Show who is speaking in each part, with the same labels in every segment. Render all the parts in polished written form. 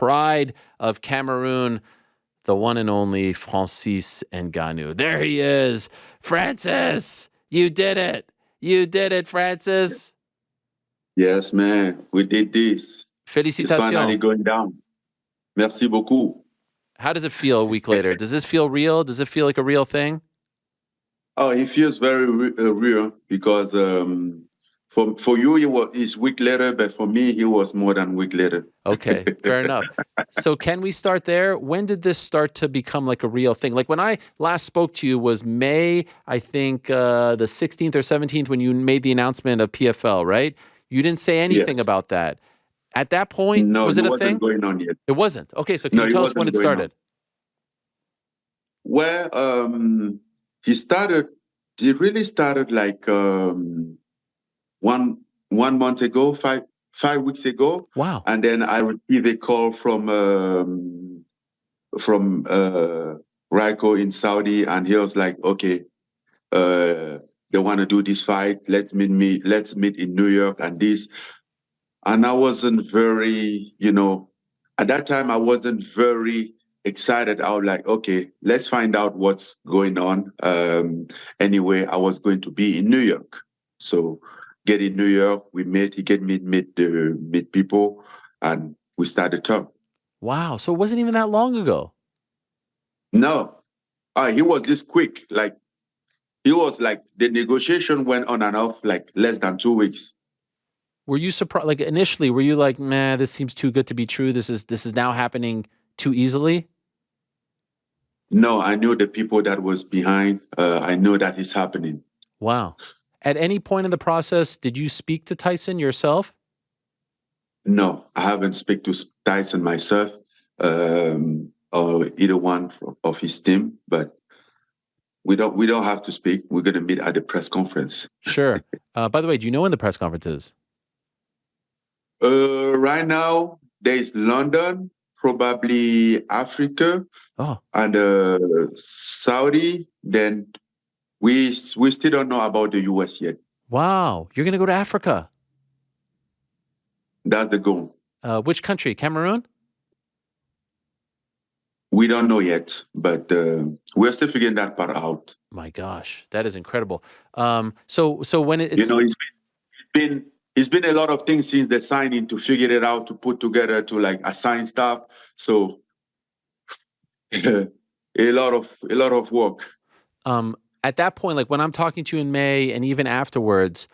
Speaker 1: pride of Cameroon, the one and only Francis Ngannou. There he is. Francis, you did it. You did it, Francis.
Speaker 2: Yes, man. We did this. It's finally
Speaker 1: Félicitations.
Speaker 2: going down. Merci beaucoup.
Speaker 1: How does it feel a week later? Does this feel real? Does it feel like a real thing?
Speaker 2: Oh, it feels very real because for you it's week later, but for me he was more than week later.
Speaker 1: Okay, fair enough. So can we start there? When did this start to become like a real thing? Like when I last spoke to you was May, I think the 16th or 17th when you made the announcement of PFL, right? You didn't say anything
Speaker 2: Yes.
Speaker 1: about that. At that point,
Speaker 2: No,
Speaker 1: was
Speaker 2: it
Speaker 1: it a
Speaker 2: wasn't
Speaker 1: thing?
Speaker 2: going on yet.
Speaker 1: It wasn't. Okay, so can
Speaker 2: No,
Speaker 1: you
Speaker 2: it
Speaker 1: tell us when
Speaker 2: wasn't
Speaker 1: it
Speaker 2: going on.
Speaker 1: started?
Speaker 2: Well, he really started like one month ago, five weeks ago.
Speaker 1: Wow.
Speaker 2: And then I received a call from Raiko in Saudi, and he was like, okay, they want to do this fight. Let's meet in New York and this. And I wasn't very, at that time I wasn't very excited. I was like, okay, let's find out what's going on. Anyway, I was going to be in New York. So get in New York, we met, he get meet people, and we started talk.
Speaker 1: Wow. So it wasn't even that long ago.
Speaker 2: No, he was this quick. Like he was like the negotiation went on and off like less than 2 weeks.
Speaker 1: Were you surprised? Like initially, were you like, "Man, this seems too good to be true. This is now happening too easily"?
Speaker 2: No, I knew the people that was behind. I know that it's happening.
Speaker 1: Wow. At any point in the process, did you speak to Tyson yourself?
Speaker 2: No, I haven't speak to Tyson myself, or either one of his team, but we don't have to speak. We're gonna meet at the press conference.
Speaker 1: Sure. By the way, do you know when the press conference is?
Speaker 2: Right now there is London, probably Africa,
Speaker 1: Oh,
Speaker 2: and Saudi. Then we still don't know about the US yet.
Speaker 1: wow. You're going to go to Africa.
Speaker 2: That's the goal.
Speaker 1: Which country? Cameroon?
Speaker 2: We don't know yet, but we're still figuring that part out.
Speaker 1: My gosh, that is incredible. So when it's
Speaker 2: Been it's been a lot of things since the signing to figure it out, to put together, to like assign stuff. So a lot of work.
Speaker 1: at that point, like when I'm talking to you in May and even afterwards,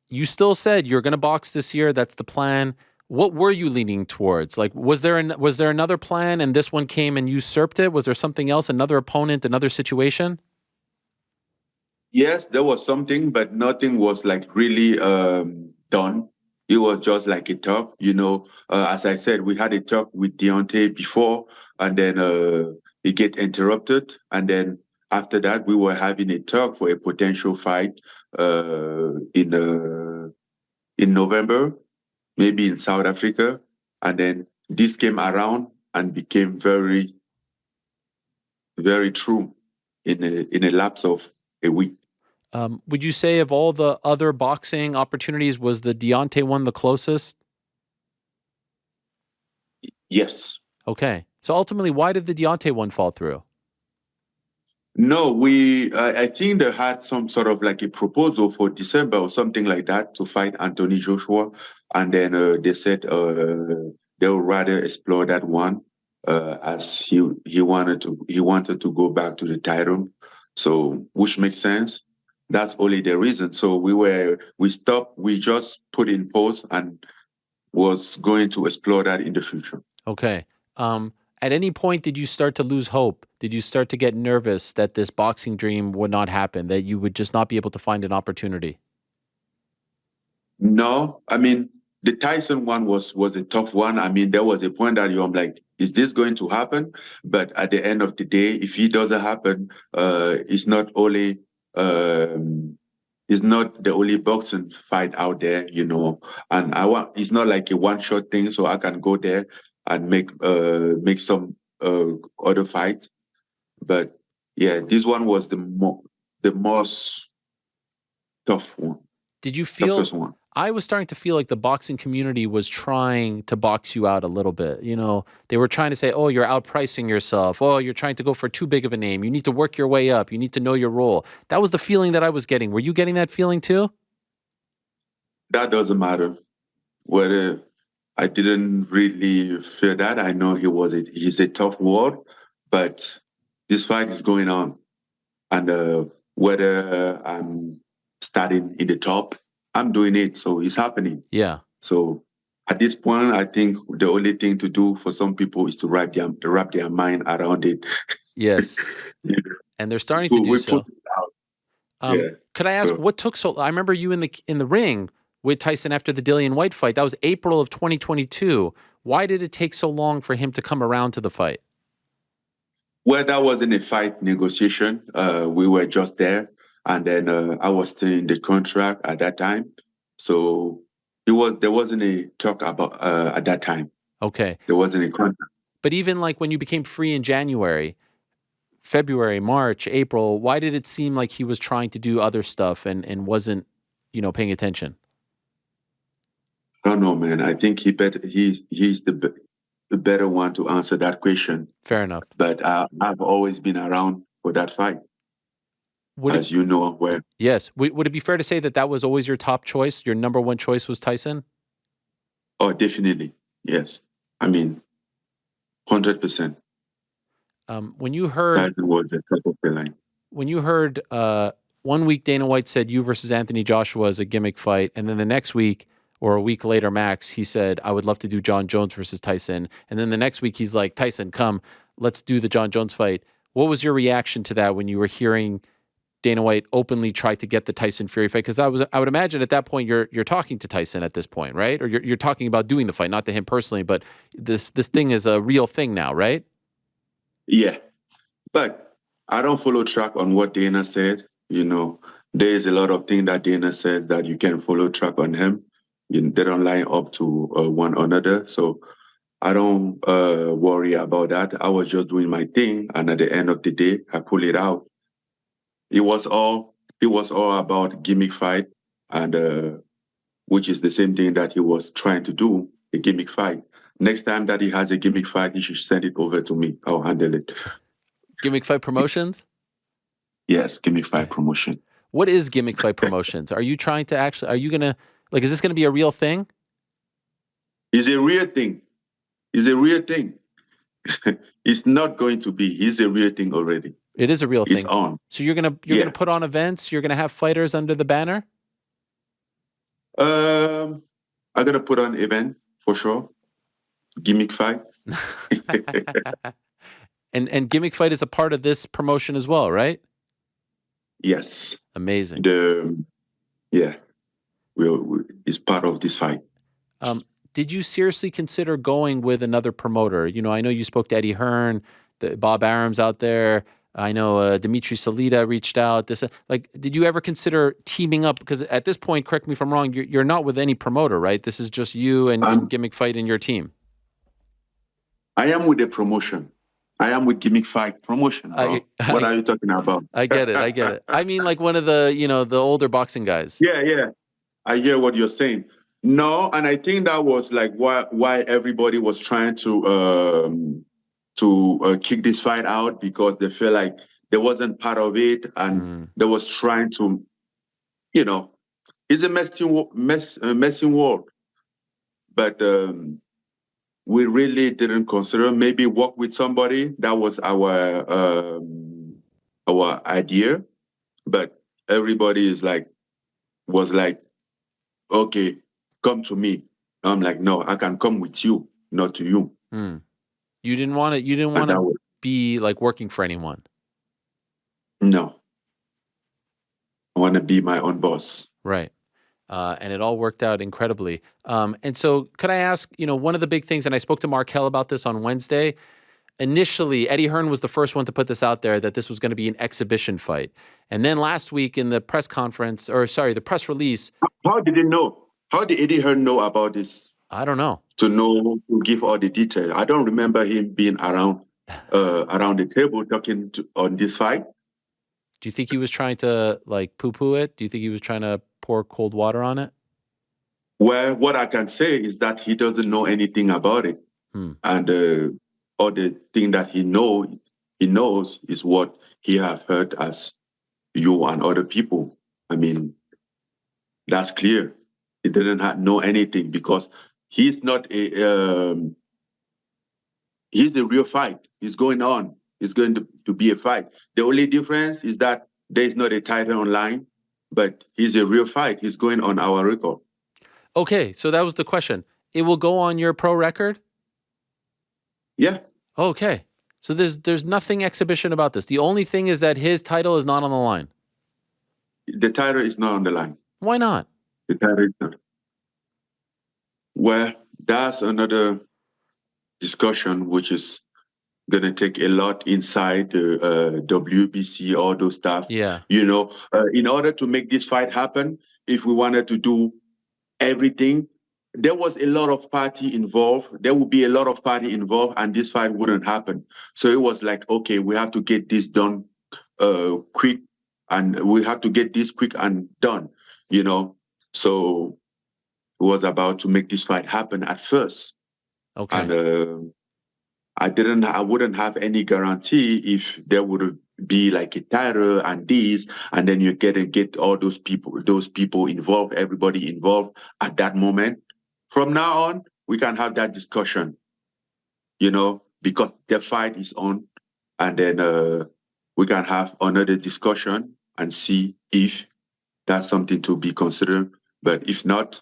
Speaker 1: you still said you're going to box this year. That's the plan. What were you leaning towards? Like, was there another plan and this one came and usurped it? Was there something else, another opponent, another situation?
Speaker 2: Yes, there was something, but nothing was like really done. It was just like a talk, as I said, we had a talk with Deontay before, and then it get interrupted, and then after that we were having a talk for a potential fight in November, maybe in South Africa, and then this came around and became very, very true in a lapse of a week.
Speaker 1: Would you say of all the other boxing opportunities, was the Deontay one the closest?
Speaker 2: Yes.
Speaker 1: Okay. So ultimately, why did the Deontay one fall through?
Speaker 2: No, I think they had some sort of like a proposal for December or something like that to fight Anthony Joshua. And then they said they would rather explore that one as he wanted to go back to the title. So, which makes sense. That's only the reason. So we stopped, we just put in pause and was going to explore that in the future.
Speaker 1: Okay. At any point, did you start to lose hope? Did you start to get nervous that this boxing dream would not happen, that you would just not be able to find an opportunity?
Speaker 2: No, I mean the Tyson one was a tough one. I mean, there was a point that I'm like, is this going to happen? But at the end of the day, if it doesn't happen, it's not the only boxing fight out there, And it's not like a one shot thing, so I can go there and make some other fights. But yeah, this one was the most tough one,
Speaker 1: Did you
Speaker 2: the
Speaker 1: feel,
Speaker 2: first one.
Speaker 1: I was starting to feel like the boxing community was trying to box you out a little bit. You know, they were trying to say, oh, you're outpricing yourself. Oh, you're trying to go for too big of a name. You need to work your way up. You need to know your role. That was the feeling that I was getting. Were you getting that feeling too?
Speaker 2: That doesn't matter. Whether I didn't really feel that. I know he's a tough word, but this fight is going on. And whether I'm starting in the top, I'm doing it. So it's happening.
Speaker 1: Yeah.
Speaker 2: So at this point, I think the only thing to do for some people is to wrap their mind around it.
Speaker 1: Yes. And they're starting to do
Speaker 2: We put
Speaker 1: so.
Speaker 2: it out. Yeah.
Speaker 1: Could I ask
Speaker 2: So
Speaker 1: what took so? I remember you in the ring with Tyson after the Dillian White fight. That was April of 2022. Why did it take so long for him to come around to the fight?
Speaker 2: well, that wasn't a fight negotiation. We were just there, and then I was still in the contract at that time. So there wasn't a talk about at that time.
Speaker 1: Okay.
Speaker 2: There wasn't a contract.
Speaker 1: But even like when you became free in January, February, March, April, why did it seem like he was trying to do other stuff and wasn't, paying attention?
Speaker 2: I don't know, man. I think he's the better one to answer that question.
Speaker 1: Fair enough.
Speaker 2: But I've always been around for that fight,
Speaker 1: Would it
Speaker 2: as you know. Well,
Speaker 1: Yes. Would it be fair to say that that was always your top choice? Your number one choice was Tyson?
Speaker 2: oh, definitely, yes. I mean, 100%.
Speaker 1: When you heard
Speaker 2: That was the top of the line.
Speaker 1: when you heard 1 week Dana White said you versus Anthony Joshua is a gimmick fight, and then the next week or a week later, Max, he said, I would love to do Jon Jones versus Tyson. And then the next week he's like, Tyson, come, let's do the Jon Jones fight. What was your reaction to that when you were hearing Dana White openly try to get the Tyson Fury fight? Because I would imagine at that point you're talking to Tyson at this point, right? Or you're talking about doing the fight, not to him personally, but this thing is a real thing now, right?
Speaker 2: Yeah, but I don't follow track on what Dana said. There's a lot of things that Dana says that you can follow track on him. They don't line up to one another. So I don't worry about that. I was just doing my thing, and at the end of the day, I pull it out. It was all about gimmick fight, and which is the same thing that he was trying to do, a gimmick fight. Next time that he has a gimmick fight, he should send it over to me. I'll handle it.
Speaker 1: Gimmick fight promotions?
Speaker 2: Yes, gimmick fight promotion.
Speaker 1: What is gimmick fight promotions? Are you trying to actually, are you going to, like, is this going to be a real thing?
Speaker 2: It's a real thing. It's a real thing. It's not going to be. It's a real thing already.
Speaker 1: It is a real
Speaker 2: It's
Speaker 1: thing.
Speaker 2: on.
Speaker 1: So you're going to put on events, you're going to have fighters under the banner?
Speaker 2: I'm gonna put on event for sure. Gimmick fight.
Speaker 1: And gimmick fight is a part of this promotion as well, right?
Speaker 2: Yes.
Speaker 1: Amazing.
Speaker 2: Yeah. It's part of this fight.
Speaker 1: Did you seriously consider going with another promoter? I know you spoke to Eddie Hearn, Bob Arum's out there. I know Dimitri Salita reached out. Did you ever consider teaming up? Because at this point, correct me if I'm wrong, you're not with any promoter, right? This is just you and Gimmick Fight and your team.
Speaker 2: I am with the promotion. I am with Gimmick Fight promotion, bro. What are you talking about?
Speaker 1: I get it. I mean, like one of the, the older boxing guys.
Speaker 2: Yeah. I hear what you're saying. No, and I think that was like why everybody was trying to kick this fight out, because they feel like they wasn't part of it, and they was trying to, it's a messing world. But we really didn't consider maybe work with somebody. That was our idea, but everybody was like, okay, come to me. I'm like, no, I can come with you, not to you.
Speaker 1: You didn't want to be like working for anyone.
Speaker 2: No. I want to be my own boss.
Speaker 1: Right. And it all worked out incredibly. And so could I ask, one of the big things, and I spoke to Markel about this on Wednesday, initially, Eddie Hearn was the first one to put this out there that this was going to be an exhibition fight. And then last week in the press conference, the press release.
Speaker 2: How did he know? How did Eddie Hearn know about this?
Speaker 1: I don't know.
Speaker 2: To give all the detail. I don't remember him being around the table talking on this fight.
Speaker 1: Do you think he was trying to like poo-poo it? Do you think he was trying to pour cold water on it?
Speaker 2: Well, what I can say is that he doesn't know anything about it,
Speaker 1: Hmm.
Speaker 2: and all the thing that he knows is what he have heard as you and other people. I mean, that's clear. He didn't know anything because he's not he's the real fight. It's going on. It's going to be a fight. The only difference is that there is not a title online, but he's a real fight. He's going on our record.
Speaker 1: Okay, so that was the question. It will go on your pro record?
Speaker 2: Yeah,
Speaker 1: Okay. So there's nothing exhibition about this. The only thing is that his title is not on the line.
Speaker 2: the title is not on the line.
Speaker 1: Why not?
Speaker 2: The title is not. Well, that's another discussion which is going to take a lot inside the WBC, all those stuff.
Speaker 1: Yeah.
Speaker 2: In order to make this fight happen, if we wanted to do everything, there was a lot of party involved. There would be a lot of party involved, and this fight wouldn't happen. So it was like, okay, we have to get this done quick, and we have to get this quick and done. You know, so it was about to make this fight happen at first,
Speaker 1: Okay.
Speaker 2: and I wouldn't have any guarantee if there would be like a title and this, and then you get all those people involved, everybody involved at that moment. From now on, we can have that discussion, because the fight is on, and then we can have another discussion and see if that's something to be considered. But if not,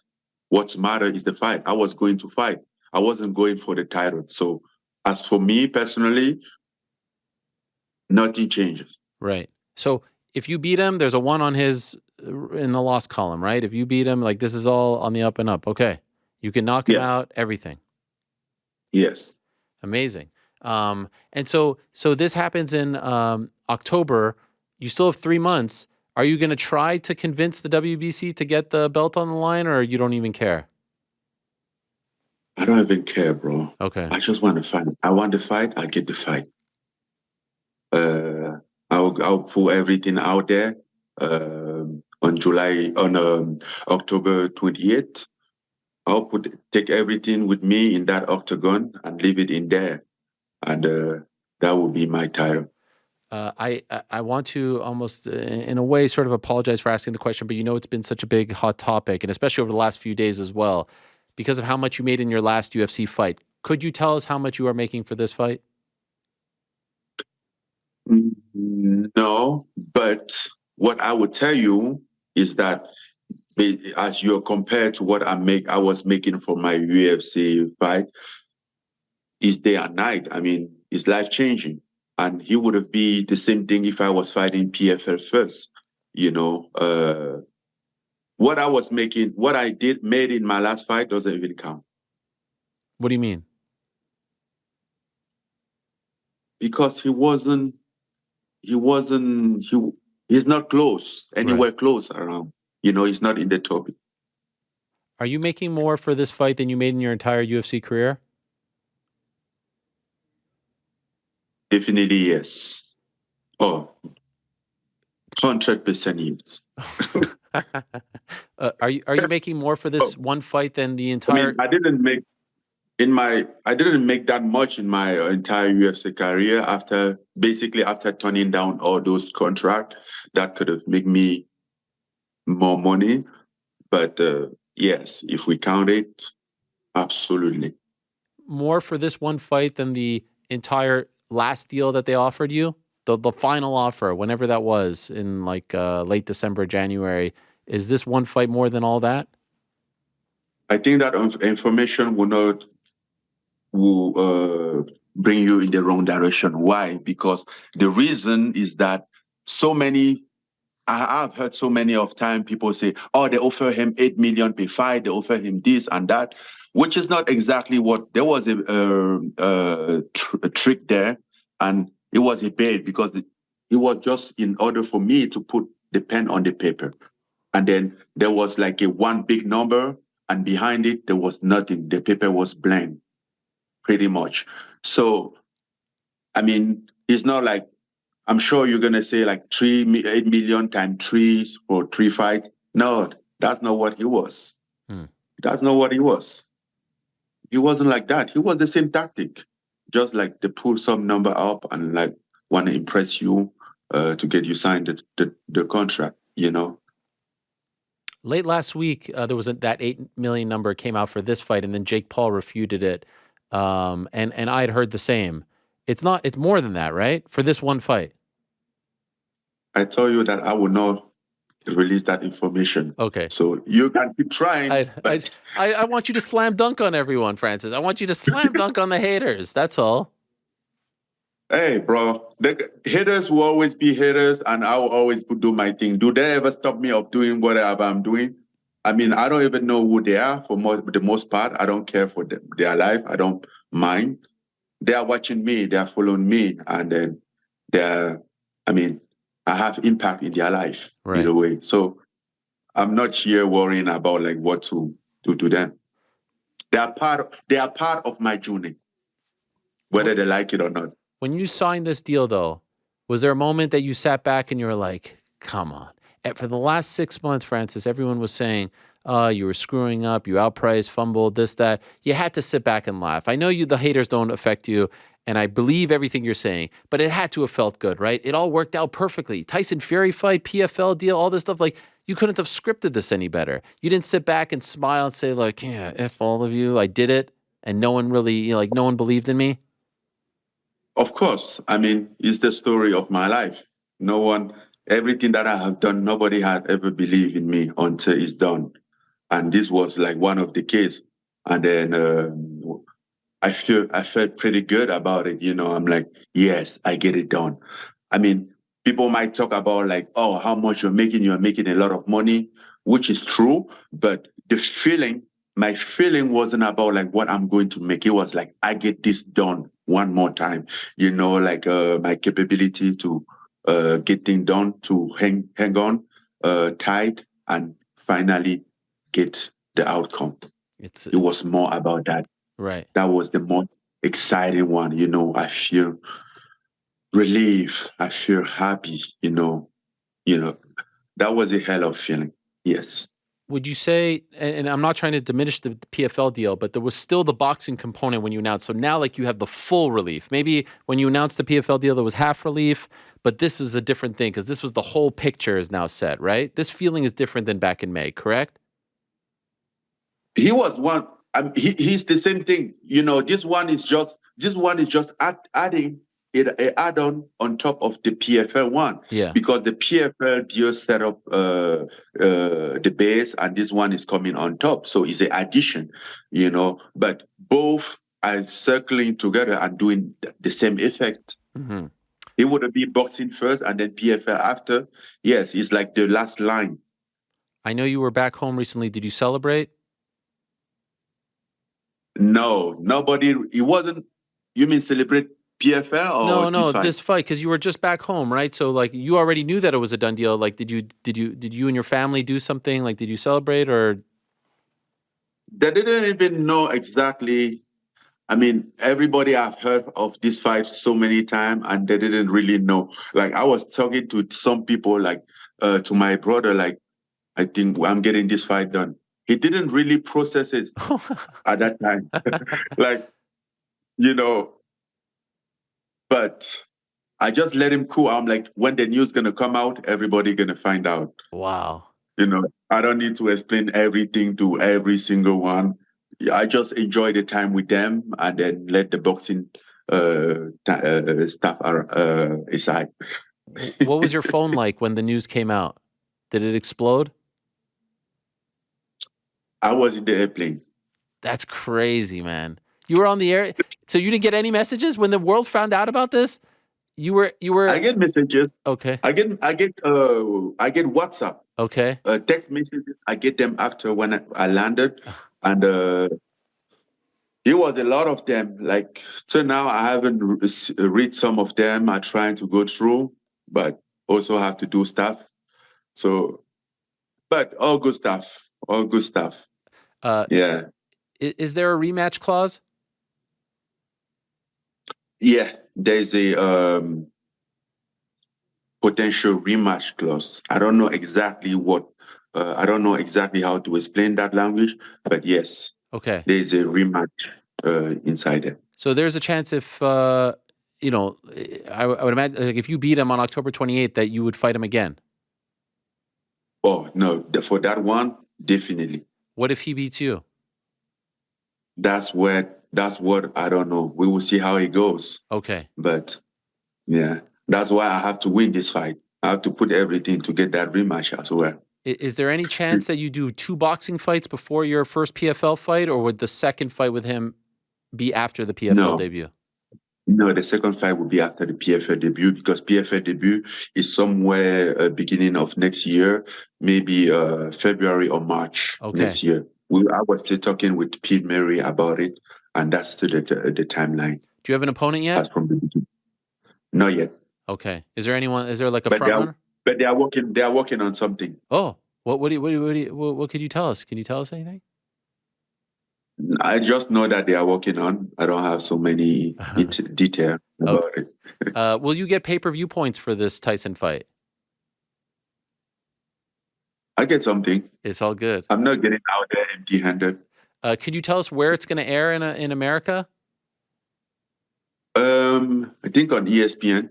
Speaker 2: what's matter is the fight. I was going to fight. I wasn't going for the title. So as for me personally, nothing changes.
Speaker 1: Right. So if you beat him, there's a one on his in the loss column, right? If you beat him, like this is all on the up and up. Okay. You can knock him
Speaker 2: Yeah.
Speaker 1: out, everything.
Speaker 2: Yes.
Speaker 1: Amazing. And so this happens in October. You still have 3 months. Are you going to try to convince the WBC to get the belt on the line, or you don't even care?
Speaker 2: I don't even care, bro.
Speaker 1: Okay.
Speaker 2: I just want to fight. I want the fight. I get the fight. Uh, I'll put everything out there on October 28th. I'll take everything with me in that octagon and leave it in there, and that will be my title.
Speaker 1: I want to almost, in a way, sort of apologize for asking the question, but it's been such a big hot topic, and especially over the last few days as well, because of how much you made in your last UFC fight. Could you tell us how much you are making for this fight?
Speaker 2: No, but what I would tell you is that as you're compared to what I was making for my UFC fight, is day and night. I mean, it's life changing, and he would have been the same thing if I was fighting PFL first. You know, what I was making, what I made in my last fight doesn't even count
Speaker 1: What do you mean?
Speaker 2: because he wasn't, he's not close
Speaker 1: Right.
Speaker 2: anywhere close around. He's not in the top.
Speaker 1: Are you making more for this fight than you made in your entire UFC career?
Speaker 2: Definitely yes. Oh, 100% yes.
Speaker 1: Are you making more for
Speaker 2: Oh,
Speaker 1: this one fight than the
Speaker 2: I mean,
Speaker 1: entire?
Speaker 2: I didn't make that much in my entire UFC career after turning down all those contracts that could have made me more money. But yes, if we count it, absolutely.
Speaker 1: More for this one fight than the entire last deal that they offered you? The final offer, whenever that was in like late December, January. Is this one fight more than all that?
Speaker 2: I think that information will bring you in the wrong direction. Why? Because the reason is that so many I've heard so many of time people say, "Oh, they offer him 8 million per fight. They offer him this and that," which is not exactly what. There was a trick there, and it was a bait because it was just in order for me to put the pen on the paper, and then there was like a one big number, and behind it there was nothing. The paper was blank, pretty much. So, I mean, it's not like I'm sure you're gonna say like 8 million times three for three fights. No, that's not what he was.
Speaker 1: Hmm.
Speaker 2: That's not what he was. He wasn't like that. He was the same tactic, just like they pull some number up and like want to impress you to get you signed the contract. You know,
Speaker 1: Late last week, there was that 8 million number came out for this fight, and then Jake Paul refuted it. And I had heard the same. It's not. It's more than that, right? For this one fight.
Speaker 2: I told you that I will not release that information.
Speaker 1: Okay.
Speaker 2: So you can keep trying,
Speaker 1: I I
Speaker 2: but
Speaker 1: I want you to slam dunk on everyone, Francis. I want you to slam dunk on the haters. That's all.
Speaker 2: hey, bro, the haters will always be haters, and I will always do my thing. Do they ever stop me of doing whatever I'm doing? I mean, I don't even know who they are for the most part. I don't care for their life. I don't mind. They are watching me. They are following me, and then they're. I mean, I have impact in their life either
Speaker 1: Right.
Speaker 2: way. So I'm not here worrying about like what to do to them. They are part of my journey, whether they like it or not.
Speaker 1: When you signed this deal, though, was there a moment that you sat back and you were like, come on? And for the last 6 months, Francis, everyone was saying, you were screwing up, you outpriced, fumbled, this, that. You had to sit back and laugh. I know the haters don't affect you, and I believe everything you're saying, but it had to have felt good, right? It all worked out perfectly. Tyson Fury fight, PFL deal, all this stuff. Like, you couldn't have scripted this any better. You didn't sit back and smile and say, like, yeah, F all of you, I did it, and no one really, no one believed in me.
Speaker 2: Of course, I mean, it's the story of my life. No one, everything that I have done, nobody had ever believed in me until it's done. And this was like one of the case. And then I felt pretty good about it. You know, I'm like, yes, I get it done. I mean, people might talk about like, oh, how much you're making a lot of money, which is true. But my feeling wasn't about like what I'm going to make. It was like, I get this done one more time. You know, like my capability to get things done, to hang on tight and finally get the outcome. It was
Speaker 1: It's
Speaker 2: more about that.
Speaker 1: right.
Speaker 2: That was the most exciting one. You know, I feel relief. I feel happy. You know, that was a hell of a feeling. Yes.
Speaker 1: Would you say, and I'm not trying to diminish the PFL deal, but there was still the boxing component when you announced. So now, like, you have the full relief. Maybe when you announced the PFL deal, there was half relief, but this is a different thing because this was the whole picture is now set, right? This feeling is different than back in May, correct?
Speaker 2: He was one. He's the same thing. You know, this one is just adding it a add on top of the PFL one
Speaker 1: Yeah.
Speaker 2: because the PFL just set up the base and this one is coming on top. So it's an addition, you know. But both are circling together and doing the same effect.
Speaker 1: Hmm.
Speaker 2: It would be boxing first and then PFL after. Yes, it's like the last line.
Speaker 1: I know you were back home recently. Did you celebrate?
Speaker 2: No, nobody. It wasn't. You mean celebrate PFL or
Speaker 1: No,
Speaker 2: this
Speaker 1: no,
Speaker 2: fight?
Speaker 1: this fight because you were just back home, right? So like you already knew that it was a done deal. Like, did you and your family do something? Like, did you celebrate or?
Speaker 2: They didn't even know exactly. I mean, everybody have heard of this fight so many times, and they didn't really know. Like I was talking to some people, like to my brother, like I think I'm getting this fight done. He didn't really process it at that time, like you know. But I just let him cool. I'm like, when the news gonna come out, everybody gonna find out.
Speaker 1: Wow.
Speaker 2: You know, I don't need to explain everything to every single one. Yeah, I just enjoy the time with them and then let the boxing stuff aside.
Speaker 1: What was your phone like when the news came out? Did it explode?
Speaker 2: I was in the airplane.
Speaker 1: That's crazy, man. You were on the air, so you didn't get any messages when the world found out about this? You were
Speaker 2: I get messages.
Speaker 1: okay.
Speaker 2: I get WhatsApp,
Speaker 1: Okay.
Speaker 2: text messages. I get them after when I landed, and there was a lot of them. Like till now, I haven't read some of them. I'm trying to go through, but also have to do stuff. So, but all good stuff. All good stuff.
Speaker 1: Uh,
Speaker 2: Yeah,
Speaker 1: is there a rematch clause?
Speaker 2: yeah. There's a potential rematch clause. I don't know exactly what I don't know exactly how to explain that language, but yes,
Speaker 1: Okay.
Speaker 2: there is a rematch inside it.
Speaker 1: So there's a chance if you know, I would imagine like if you beat him on October 28th that you would fight him again.
Speaker 2: Oh no, for that one, definitely.
Speaker 1: What if he beats you?
Speaker 2: That's what I don't know. We will see how it goes.
Speaker 1: Okay.
Speaker 2: But yeah, that's why I have to win this fight. I have to put everything to get that rematch as well.
Speaker 1: Is there any chance that you do 2 boxing fights before your first PFL fight, or would the second fight with him be after the PFL
Speaker 2: No,
Speaker 1: debut?
Speaker 2: no, the second fight will be after the PFL debut because PFL debut is somewhere beginning of next year, maybe February or March
Speaker 1: Okay.
Speaker 2: next year. I was still talking with Pete Mary about it, and that's still the timeline
Speaker 1: Do you have an opponent yet?
Speaker 2: as from the beginning. Not yet,
Speaker 1: Okay. Is there anyone? Is there like a
Speaker 2: but
Speaker 1: front runner?
Speaker 2: they are working. They are working on something.
Speaker 1: Oh, what could you tell us? Can you tell us anything?
Speaker 2: I just know that they are working on. I don't have so many detail
Speaker 1: Okay.
Speaker 2: about it.
Speaker 1: Will you get pay-per-view points for this Tyson fight?
Speaker 2: I get something.
Speaker 1: It's all good.
Speaker 2: I'm not getting out there empty-handed.
Speaker 1: Could you tell us where it's going to air in America?
Speaker 2: I think on ESPN.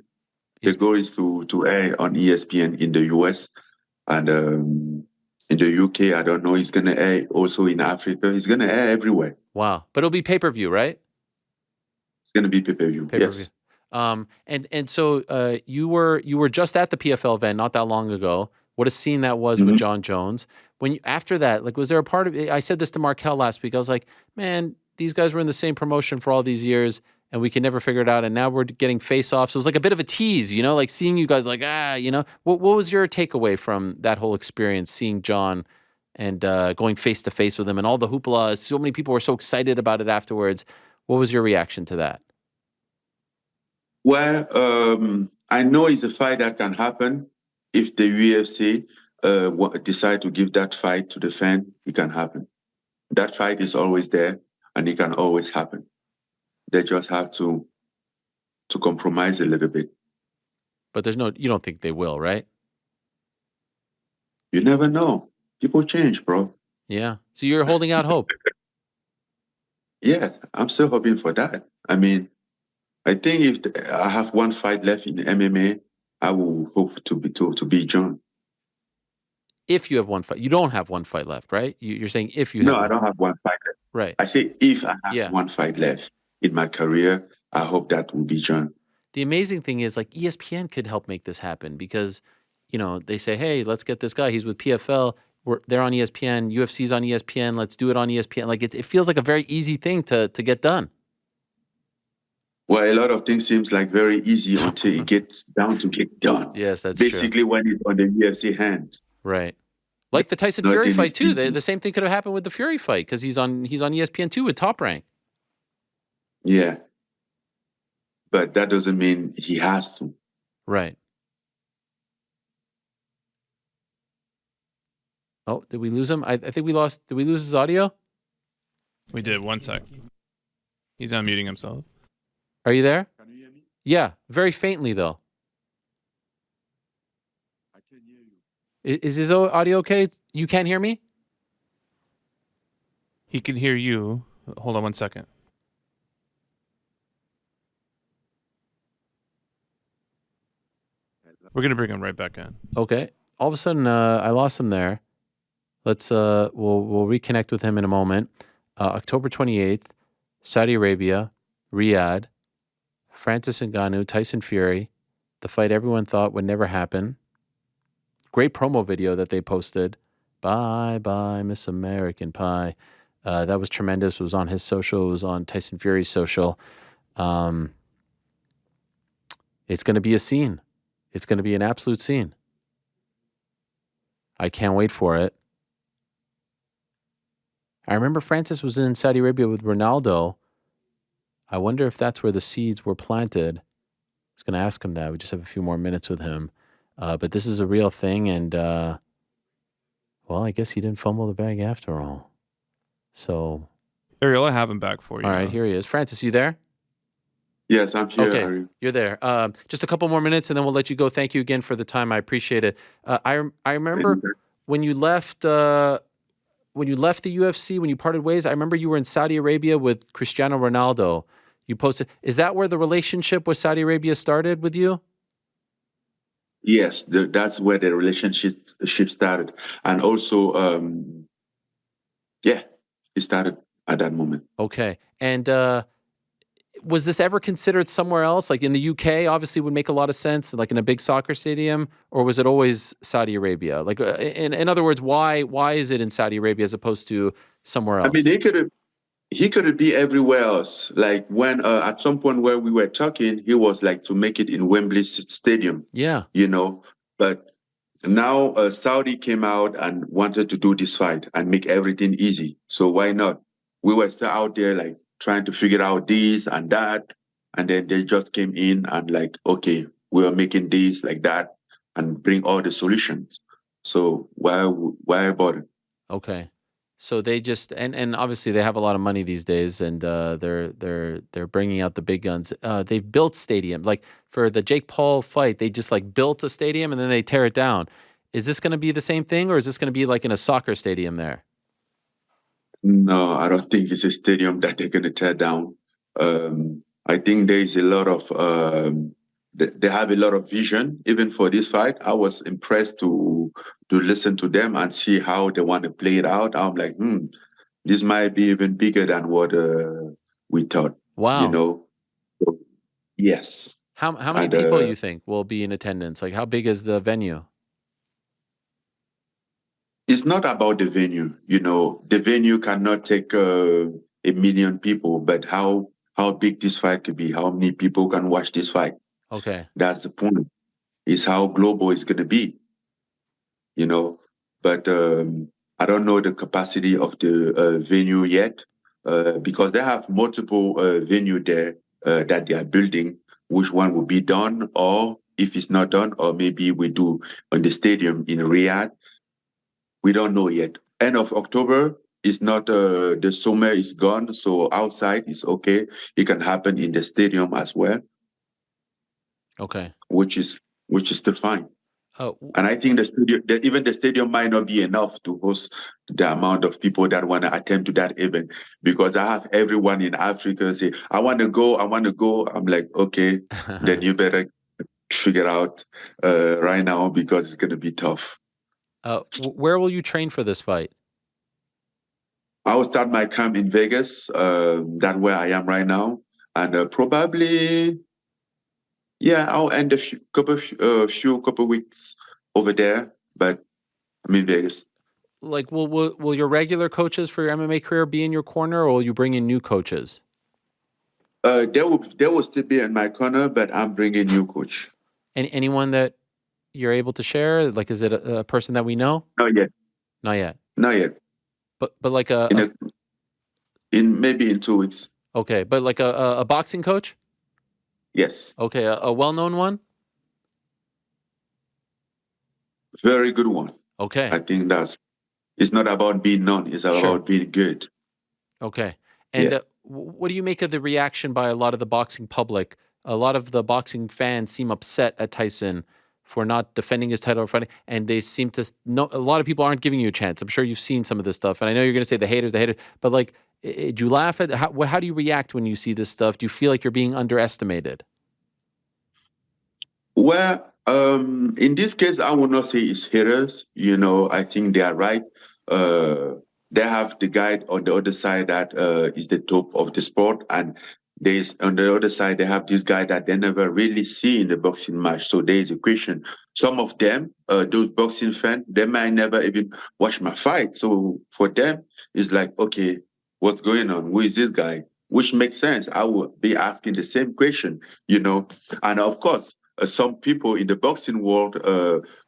Speaker 2: The goal is to air on ESPN in the US and in the UK. I don't know. It's gonna air also in Africa. It's gonna air everywhere.
Speaker 1: Wow. But it'll be pay-per-view, right?
Speaker 2: It's gonna be pay-per-view.
Speaker 1: Pay-per-view.
Speaker 2: Yes.
Speaker 1: And so you were just at the PFL event not that long ago. What a scene that was with
Speaker 2: Mhm.
Speaker 1: Jon Jones. After that, like, was there a part of it? I said this to Markel last week. I was like, man, these guys were in the same promotion for all these years, and we can never figure it out. And now we're getting face-offs. So it was like a bit of a tease, like seeing you guys, like, What was your takeaway from that whole experience, seeing Jon and going face to face with him, and all the hoopla? So many people were so excited about it afterwards. What was your reaction to that?
Speaker 2: Well, I know it's a fight that can happen if the UFC decide to give that fight to the fan. It can happen. That fight is always there, and it can always happen. They just have to compromise a little bit.
Speaker 1: But you don't think they will, right?
Speaker 2: You never know. People change, bro.
Speaker 1: Yeah. So you're holding out hope.
Speaker 2: Yeah, I'm still hoping for that. I mean, I think if I have one fight left in MMA, I will hope to be John.
Speaker 1: If you have one fight, you don't have one fight left, right? You're saying if you
Speaker 2: No,
Speaker 1: have
Speaker 2: I
Speaker 1: one,
Speaker 2: don't have one fight left.
Speaker 1: right?
Speaker 2: I say if I have
Speaker 1: Yeah.
Speaker 2: one fight left in my career, I hope that will be John.
Speaker 1: The amazing thing is, like, ESPN could help make this happen because, they say, hey, let's get this guy. He's with PFL. They're on ESPN. UFC's on ESPN. Let's do it on ESPN. Like, it feels like a very easy thing to get done.
Speaker 2: Well, a lot of things seems like very easy until it gets down to get done.
Speaker 1: Yes, that's true.
Speaker 2: Basically, when it's on the UFC hands.
Speaker 1: Right. Like the Tyson Fury
Speaker 2: Nothing
Speaker 1: fight
Speaker 2: is
Speaker 1: too.
Speaker 2: easy.
Speaker 1: The same thing could have happened with the Fury fight because he's on ESPN too with Top Rank.
Speaker 2: Yeah, but that doesn't mean he has to.
Speaker 1: Right. Oh, did we lose him? I think we lost. Did we lose his audio?
Speaker 3: We did. 1 sec. He's unmuting himself.
Speaker 1: Are you there?
Speaker 2: Can you hear me?
Speaker 1: Yeah, very faintly though.
Speaker 2: I can hear you.
Speaker 1: Is his audio okay? You can't hear me?
Speaker 3: He can hear you. Hold on 1 second. We're going to bring him right back in.
Speaker 1: Okay. All of a sudden, I lost him there. Let's we'll reconnect with him in a moment. October 28th, Saudi Arabia, Riyadh, Francis Ngannou, Tyson Fury, the fight everyone thought would never happen. Great promo video that they posted. Bye bye, Miss American Pie. That was tremendous. It was on his social. It was on Tyson Fury's social. It's going to be a scene. It's going to be an absolute scene. I can't wait for it. I remember Francis was in Saudi Arabia with Ronaldo. I wonder if that's where the seeds were planted. I was going to ask him that. We just have a few more minutes with him. But this is a real thing. And, well, I guess he didn't fumble the bag after all. So.
Speaker 3: Ariel, I have him back for you.
Speaker 1: All right, here he is. Francis, you there?
Speaker 2: Yes, I'm here.
Speaker 1: Okay, you're there. Just a couple more minutes, and then we'll let you go. Thank you again for the time. I appreciate it. I remember when you left when you left the UFC, when you parted ways, I remember you were in Saudi Arabia with Cristiano Ronaldo. You posted. Is that where the relationship with Saudi Arabia started with you?
Speaker 2: Yes, that's where the relationship started, and also, yeah, it started at that moment.
Speaker 1: Okay. And was this ever considered somewhere else, like in the UK? Obviously, would make a lot of sense, like in a big soccer stadium, or was it always Saudi Arabia? Like, in other words, why is it in Saudi Arabia as opposed to somewhere
Speaker 2: I mean,
Speaker 1: else?
Speaker 2: he could be everywhere else. Like when at some point where we were talking, he was like to make it in Wembley Stadium,
Speaker 1: Yeah.
Speaker 2: you know. But now Saudi came out and wanted to do this fight and make everything easy. So why not? We were still out there like trying to figure out this and that, and then they just came in and like, okay, we are making this like that and bring all the solutions. So why bother?
Speaker 1: Okay. So they just and obviously they have a lot of money these days, and they're bringing out the big guns. They've built stadiums like for the Jake Paul fight. They just like built a stadium and then they tear it down. Is this going to be the same thing, or is this going to be like in a soccer stadium there?
Speaker 2: No, I don't think it's a stadium that they're going to tear down. I think there is a lot of they have a lot of vision even for this fight. I was impressed to listen to them and see how they want to play it out. I'm like, this might be even bigger than what we thought. You
Speaker 1: Wow.
Speaker 2: know, so, yes,
Speaker 1: How many
Speaker 2: and
Speaker 1: people you think will be in attendance? Like how big is the venue?
Speaker 2: it's not about the venue. You know, the venue cannot take 1 million people, but how big this fight could be, how many people can watch this fight.
Speaker 1: Okay.
Speaker 2: That's the point. Is how global it's going to be, you know. But I don't know the capacity of the venue yet, because they have multiple venue there that they are building. Which one will be done, or if it's not done, or maybe we do on the stadium in Riyadh. We don't know yet. End of October is not the summer is gone, so outside is okay. It can happen in the stadium as well,
Speaker 1: Okay.
Speaker 2: which is still fine.
Speaker 1: Oh,
Speaker 2: And I think even the stadium might not be enough to host the amount of people that want to attend to that event. Because I have everyone in Africa say, I want to go, I want to go. I'm like, okay, then you better figure out right now because it's going to be tough.
Speaker 1: where will you train for this fight?
Speaker 2: I will start my camp in Vegas, that's where I am right now. And probably, yeah, I'll end a few couple weeks over there, but I'm in Vegas.
Speaker 1: Like, will your regular coaches for your MMA career be in your corner, or will you bring in new coaches?
Speaker 2: They will still be in my corner, but I'm bringing new coach.
Speaker 1: Anyone that you're able to share? Like, is it a person that we know?
Speaker 2: Not yet,
Speaker 1: Not yet.
Speaker 2: not yet.
Speaker 1: But like
Speaker 2: In in maybe in 2 weeks.
Speaker 1: okay, but like a boxing coach?
Speaker 2: Yes,
Speaker 1: Okay, a well-known one?
Speaker 2: very good one.
Speaker 1: Okay.
Speaker 2: I think it's not about being known; it's
Speaker 1: Sure.
Speaker 2: about being good.
Speaker 1: Okay. And
Speaker 2: Yes.
Speaker 1: what do you make of the reaction by a lot of the boxing public? A lot of the boxing fans seem upset at Tyson for not defending his title or fighting, and they seem to know a lot of people aren't giving you a chance. I'm sure you've seen some of this stuff, and I know you're going to say the haters, but like, do you laugh at how do you react when you see this stuff? Do you feel like you're being underestimated?
Speaker 2: Well, in this case, I would not say it's haters. You know, I think they are right. Uh, they have the guy on the other side that is the top of the sport, and there's on the other side they have this guy that they never really see in the boxing match. So there is a question. Some of them, those boxing fans, they might never even watch my fight. So for them, it's like, okay, what's going on? Who is this guy? Which makes sense. I would be asking the same question, you know, and of course some people in the boxing world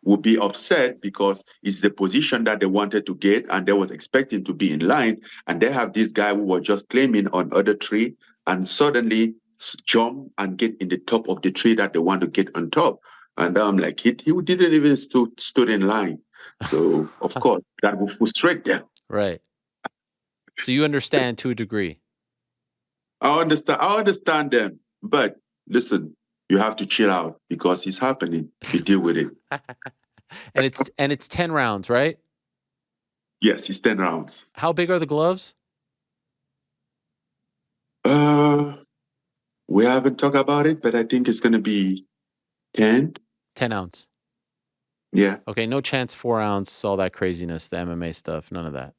Speaker 2: would be upset because it's the position that they wanted to get and they was expecting to be in line, and they have this guy who was just claiming on other tree and suddenly jump and get in the top of the tree that they want to get on top. And I'm like, he didn't even stood in line. So of course that will frustrate them.
Speaker 1: Right. So you understand to a degree.
Speaker 2: I understand them, but listen, you have to chill out because it's happening. You deal with it.
Speaker 1: And it's 10 rounds, right?
Speaker 2: Yes, it's 10 rounds.
Speaker 1: How big are the gloves?
Speaker 2: We haven't talked about it, but I think it's gonna be 10.
Speaker 1: 10 ounce.
Speaker 2: Yeah.
Speaker 1: Okay, no chance 4 ounce, all that craziness, the MMA stuff, none of that.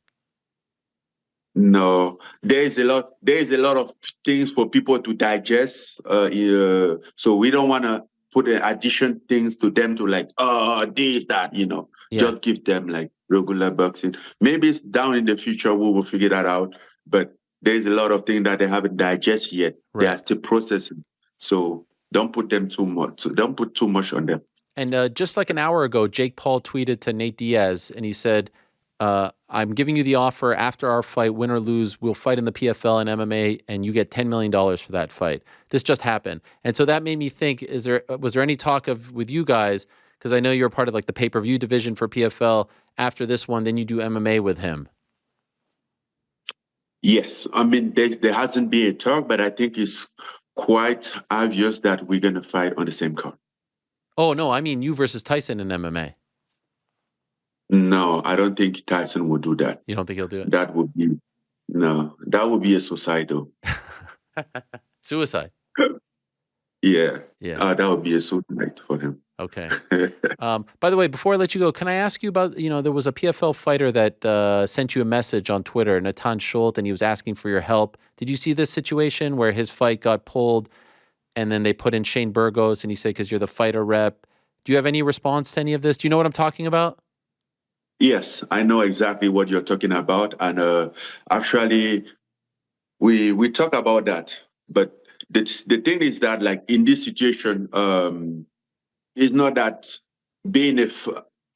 Speaker 2: No, there is a lot of things for people to digest. So we don't want to put addition things to them to like, oh, this, that,
Speaker 1: Yeah.
Speaker 2: just give them like regular boxing. Maybe it's down in the future we will figure that out. But there's a lot of things that they haven't digested yet. They are
Speaker 1: Right.
Speaker 2: still processing. So don't put them too much. So don't put too much on them.
Speaker 1: And just like an hour ago, Jake Paul tweeted to Nate Diaz, and he said, I'm giving you the offer after our fight, win or lose, we'll fight in the PFL and MMA, and you get $10 million for that fight. This just happened. And so that made me think, was there any talk with you guys, because I know you're part of like the pay-per-view division for PFL, after this one, then you do MMA with him?
Speaker 2: Yes, I mean there hasn't been a talk, but I think it's quite obvious that we're gonna fight on the same card.
Speaker 1: Oh, no, I mean you versus Tyson in MMA.
Speaker 2: No, I don't think Tyson would do that.
Speaker 1: You don't think he'll do it?
Speaker 2: That would be that would be a suicidal.
Speaker 1: Suicide.
Speaker 2: Yeah,
Speaker 1: Yeah.
Speaker 2: that would be a suicide for him.
Speaker 1: Okay. By the way, before I let you go, can I ask you about, there was a PFL fighter that sent you a message on Twitter, Natan Schultz, and he was asking for your help. Did you see this situation where his fight got pulled and then they put in Shane Burgos and he said, because you're the fighter rep? Do you have any response to any of this? Do you know what I'm talking about?
Speaker 2: Yes, I know exactly what you're talking about, and actually, we talk about that. But the thing is that, like in this situation, it's not that being a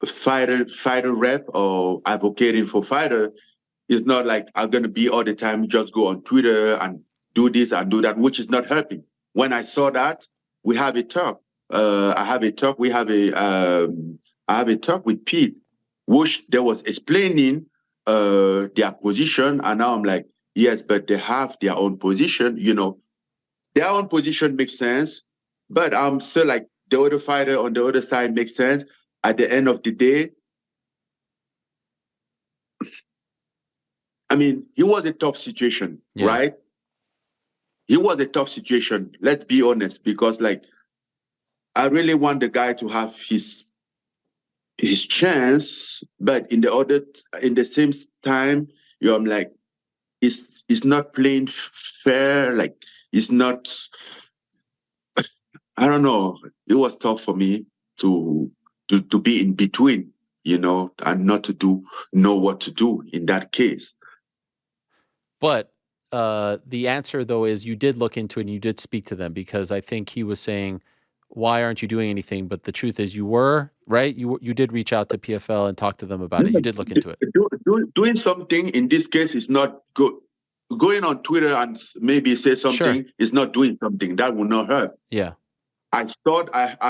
Speaker 2: fighter rep or advocating for fighter is not like I'm gonna be all the time just go on Twitter and do this and do that, which is not helping. When I saw that, we have a talk. I have a talk. I have a talk with Pete, which they was explaining their position, and now I'm like, yes, but they have their own position. Their own position makes sense, but I'm still like the other fighter on the other side makes sense. At the end of the day, I mean, it was a tough situation,
Speaker 1: Yeah.
Speaker 2: right? It was a tough situation. Let's be honest, because like I really want the guy to have his chance, but in the same time, I'm like, it's not playing fair. Like it's not. I don't know. It was tough for me to to be in between, and not to know what to do in that case.
Speaker 1: But the answer, though, is you did look into it and you did speak to them, because I think he was saying, why aren't you doing anything? But the truth is you were, right? You did reach out to PFL and talk to them about it. You did look into it.
Speaker 2: Doing something in this case is not good. Going on Twitter and maybe say something is not doing something. That will not hurt.
Speaker 1: Yeah.
Speaker 2: I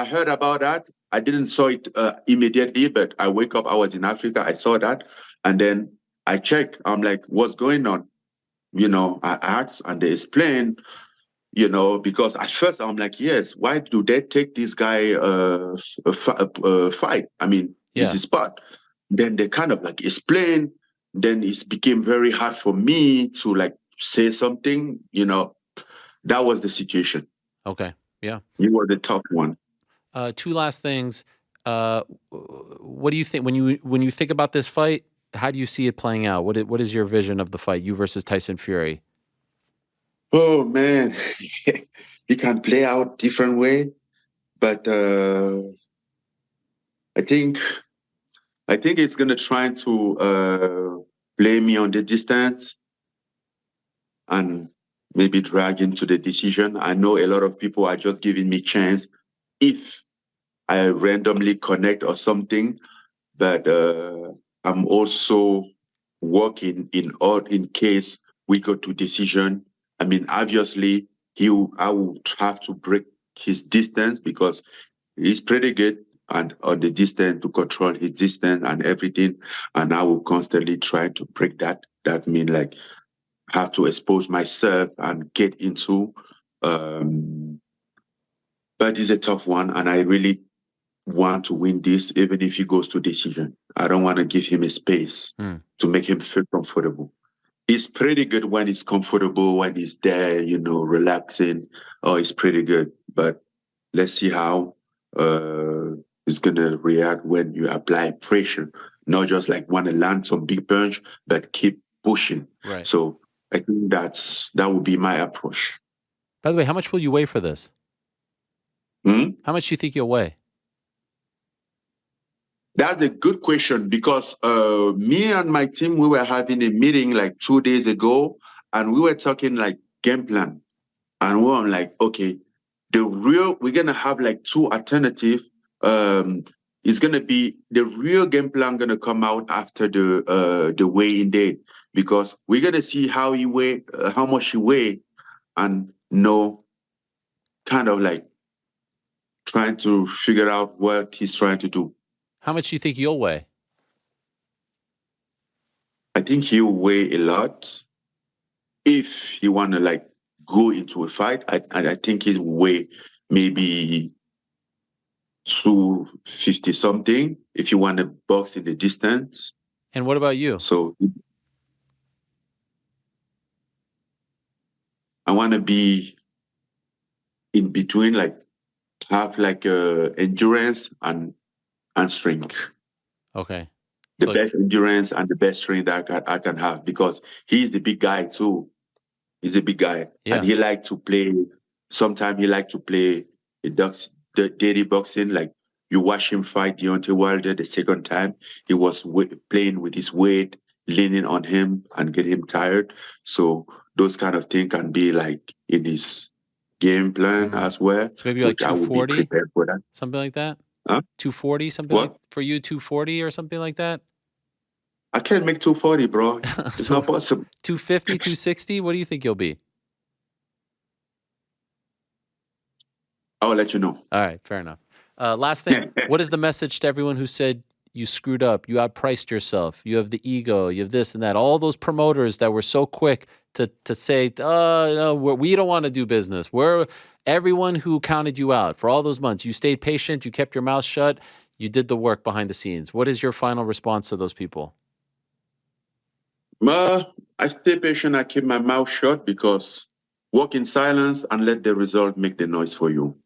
Speaker 2: heard about that. I didn't saw it immediately, but I wake up, I was in Africa, I saw that, and then I check. I'm like, what's going on? I asked and they explained, because at first I'm like, yes, why do they take this guy fight? I mean, it's his spot. Then they kind of like explain. Then it became very hard for me to like say something. That was the situation.
Speaker 1: Okay. Yeah.
Speaker 2: It was a tough one.
Speaker 1: Two last things. What do you think when you think about this fight? How do you see it playing out? What is your vision of the fight, you versus Tyson Fury?
Speaker 2: Oh man, he can play out different way, but I think it's gonna try to play me on the distance and maybe drag into the decision. I know a lot of people are just giving me chance if I randomly connect or something, but I'm also working in case we go to decision. I mean, obviously, I would have to break his distance because he's pretty good and on the distance to control his distance and everything. And I will constantly try to break that. That means like have to expose myself and get into. But it's a tough one, and I really want to win this, even if he goes to decision. I don't want to give him a space to make him feel comfortable. He's pretty good when he's comfortable, when he's there, relaxing. Oh, he's pretty good. But let's see how he's gonna react when you apply pressure. Not just like want to land some big punch, but keep pushing.
Speaker 1: Right.
Speaker 2: So I think that would be my approach.
Speaker 1: By the way, how much will you weigh for this? How much do you think you'll weigh?
Speaker 2: That's a good question because me and my team, we were having a meeting like 2 days ago, and we were talking like game plan. And we're like, okay, we're gonna have like two alternatives. It's gonna be the real game plan gonna come out after the weigh-in day, because we're gonna see how much he weigh, and know kind of like trying to figure out what he's trying to do.
Speaker 1: How much do you think you'll weigh?
Speaker 2: I think he'll weigh a lot. If he want to like go into a fight, I think he'll weigh maybe 250 something if you want to box in the distance.
Speaker 1: And what about you?
Speaker 2: So I want to be in between, like have like endurance and strength.
Speaker 1: Okay.
Speaker 2: The best endurance and the best strength that I can have, because he's the big guy too. He's a big guy, and he like to play. Sometimes he like to play the dirty boxing. Like you watch him fight Deontay Wilder the second time, he was playing with his weight, leaning on him, and get him tired. So those kind of things can be like in his game plan as well.
Speaker 1: So maybe like 240,
Speaker 2: I will be prepared for that.
Speaker 1: something like that.
Speaker 2: Huh?
Speaker 1: 240, something like for you, 240 or something like that.
Speaker 2: I can't make 240, bro. It's not possible.
Speaker 1: 250, 260. What do you think you'll be?
Speaker 2: I'll let you know.
Speaker 1: All right, fair enough. Last thing, what is the message to everyone who said you screwed up, you outpriced yourself, you have the ego, you have this and that? All those promoters that were so quick to say, no, we don't want to do business. Everyone who counted you out for all those months, you stayed patient, you kept your mouth shut, you did the work behind the scenes. What is your final response to those people?
Speaker 2: I stay patient. I keep my mouth shut, because walk in silence and let the result make the noise for you.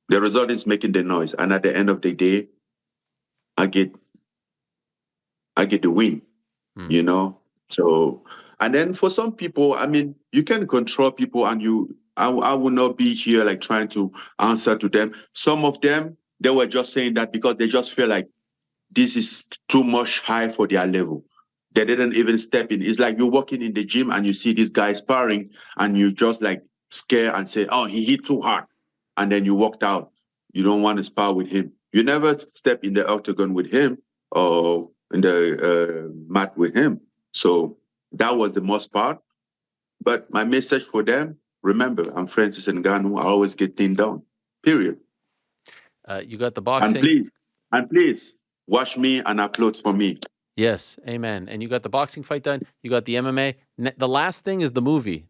Speaker 2: The result is making the noise, and at the end of the day, I get the win. So, and then for some people, I mean, you can control people, and I will not be here like trying to answer to them. Some of them, they were just saying that because they just feel like this is too much high for their level. They didn't even step in. It's like you're walking in the gym and you see this guy sparring, and you just like scare and say, oh, he hit too hard. And then you walked out. You don't want to spar with him. You never step in the octagon with him or in the mat with him. So that was the most part. But my message for them, remember, I'm Francis Ngannou. I always get things done. Period.
Speaker 1: You got the boxing.
Speaker 2: And please watch me and upload for me.
Speaker 1: Yes, amen. And you got the boxing fight done. You got the MMA. The last thing is the movie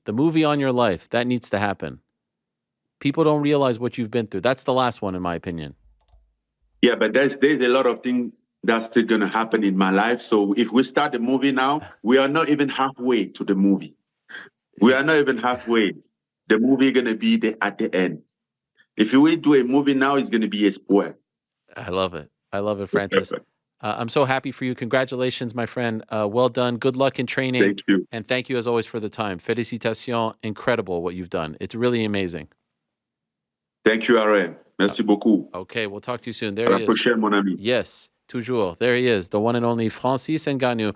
Speaker 1: on your life. That needs to happen. People don't realize what you've been through. That's the last one, in my opinion.
Speaker 2: Yeah, but there's a lot of things that's still going to happen in my life. So if we start the movie now, we are not even halfway to the movie. We are not even halfway. The movie going to be at the end. If we do a movie now, it's going to be a spoil.
Speaker 1: I love it. I love it, Francis. I'm so happy for you. Congratulations, my friend. Well done. Good luck in training.
Speaker 2: Thank you.
Speaker 1: And thank you, as always, for the time. Félicitations. Incredible what you've done. It's really amazing.
Speaker 2: Thank you, Aaron. Merci beaucoup.
Speaker 1: Okay, we'll talk to you soon. There he is.
Speaker 2: Mon ami.
Speaker 1: Yes, toujours. There he is, the one and only Francis Ngannou.